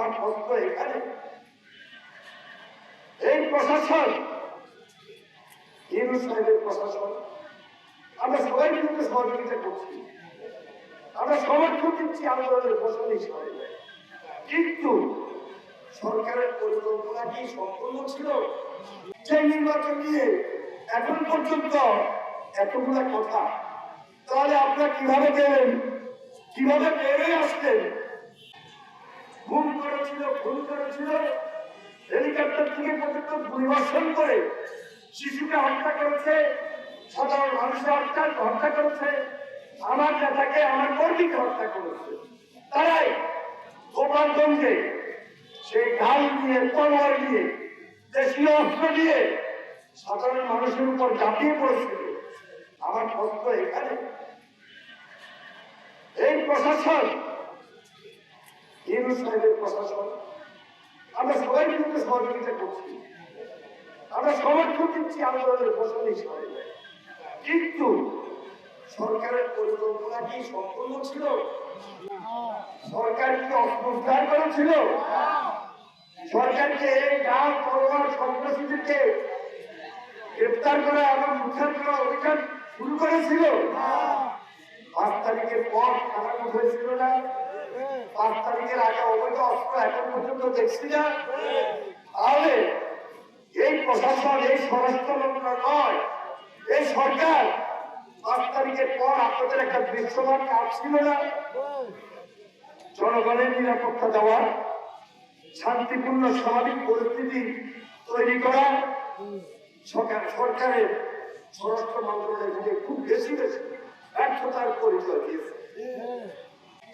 আমার প্রশ্ন এখানে, এই প্রশাসন, ইউনূস সাহেবের প্রশাসন, আমরা সবাই কিন্তু সহযোগিতা করছি, আমরা সমর্থন দিচ্ছি আন্দোলনের ফসল হিসাবে। কিন্তু সরকারের পরিকল্পনা কি সম্পূর্ণ ছিল? সেই নির্বাচন নিয়ে এখন পর্যন্ত এতগুলা কথা, তাহলে আপনারা কিভাবে গেলেন, কিভাবে বেরিয়ে আসলেন? খুন করেছিল, খুন করেছিল, হেলিকপ্টার থেকে পর্যন্ত গুলিবর্ষণ করে শিশুকে হত্যা করেছে, সাধারণ মানুষকে হত্যা করেছে, আমার নেতাকে, আমার কর্মীকে হত্যা করেছে। তারাই গোপালগঞ্জে সেই ঢাল নিয়ে, তলোয়ার নিয়ে, দেশীয় অস্ত্র দিয়ে সাধারণ মানুষের উপর ঝাঁপিয়ে পড়েছিল। আমার প্রশ্ন এখানে, এই প্রশাসন, ইউনূস সাহেবের প্রশাসন, আমরা সবাই কিন্তু সহযোগিতা করছি, আমরা সমর্থন দিচ্ছি আন্দোলনের ফসল হিসাবে। কিন্তু সরকারের পরিকল্পনা কি সম্পূর্ণ ছিল? সরকার কি অপপ্রচার করেছিল? সরকারকে এই গাঁও পরোয়ার সন্ত্রাসীদেরকে গ্রেপ্তার করা এবং উদ্ধার করা অভিযান শুরু করেছিল? 5 তারিখের পর খারাপ হয়েছিল না? 5 তারিখের আগে অবৈধ অস্ত্র এখন পর্যন্ত দেখছি না? তাহলে এই প্রশাসন, এই স্বরাষ্ট্র মন্ত্রণালয়, এই সরকার 5 তারিখের পর আপনাদের একটা দৃশ্যমান কাজ ছিল না? জনগণের নিরাপত্তা দেওয়া, শান্তিপূর্ণ স্বাভাবিক পরিস্থিতি তৈরি করা। সরকারের স্বরাষ্ট্র মন্ত্রণালয় খুব বেশি বেশি ব্যর্থতার পরিচয় দিয়েছে।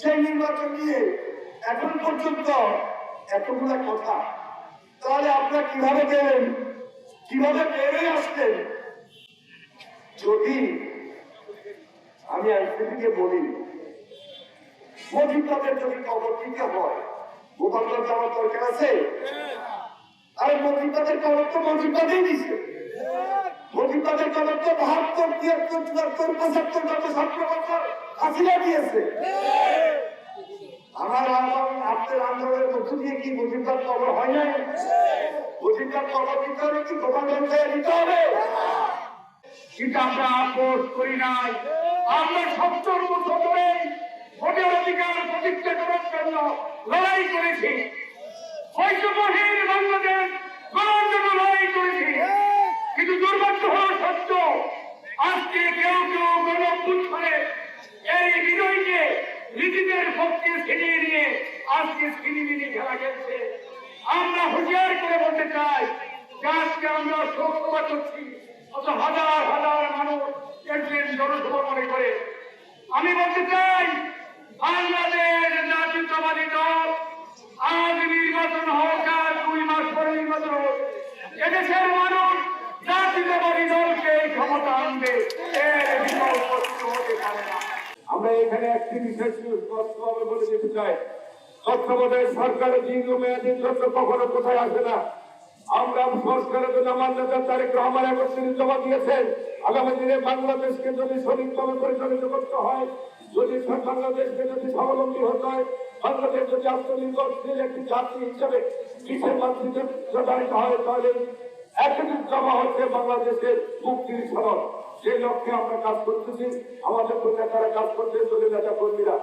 সেই নির্বাচন নিয়ে এখন পর্যন্ত এতগুলা কথা, তাহলে আপনারা কিভাবে গেলেন, কিভাবে বেরিয়ে আসলেন? যদি আমি আইনজীবীকে বলি, মজিদাদের যদি খবর দিতে হয়, গোপালগঞ্জ যাওয়ার দরকার আছে? আর মজিদাদের খবর তো মজিদাদেই দিচ্ছে। মজিদাদের খবর তো 72, 73, 74, 75 যত ছাত্র বছর হাসিনা দিয়েছে। আমার আপনার আন্দোলনের মধ্য দিয়ে কি মজিদার খবর হয় নাই? মজিদার খবর দিতে হলে কি গোপালগঞ্জ দিতে হবে? কিন্তু আমরা আপোষ করি নাই। আমরা 70 বছর ধরে ভোটের অধিকার প্রতিষ্ঠা করার জন্য লড়াই করেছি। ঐক্যবহীন বাংলাদেশ গড়ার জন্য লড়াই করেছি। কিন্তু দুর্ভাগ্য হওয়া সত্য, আজকে কেউ কেউ গণঅভ্যুত্থানে এই বিজয়কে নিজেদের পক্ষে ছিনিয়ে নিয়ে আজকে ছিনিমিনি খেলা খেলছে। আমরা হুঁশিয়ার করে বলতে চাই যে আজকে আমরা শোক সভা করছি, অত হাজার হাজার মানুষ একদিন জনসভা মনে করে। আমি বলতে চাই, বাংলাদেশ জাতীয়তাবাদী দল আজ নির্বাচন হোক আর 2 মাস পরে নির্বাচন হোক, এদেশের মানুষ জাতীয়তাবাদী দলকে ক্ষমতা আনবে, এর বিকল্প হতে পারে না। আমরা এখানে একটি বিষয় স্পষ্টভাবে বলে দিতে চাই, তত্ত্বাবধায়ক সরকারের দীর্ঘমেয়াদী জন্য কখনো কোথায় আসে না। আমরা সরকারের জন্য মান্যতা তারেক রহমান 31 জমা দিয়েছেন। আগামী দিনে বাংলাদেশকে যদি সঠিকভাবে পরিচালিত করতে হয়, যদি বাংলাদেশকে যদি স্বাবলম্বী হতে হয়, বাংলাদেশ যদি আত্মনির্ভরশীল একটি জাতি হিসেবে বিশ্বের মানচিত্রে প্রচারিত হয়, তাহলে 31 জমা হচ্ছে বাংলাদেশের মুক্তির সনদ। সেই লক্ষ্যে আমরা কাজ করতেছি, আমাদের নেতারা কাজ করছে, নেতা কর্মীরা।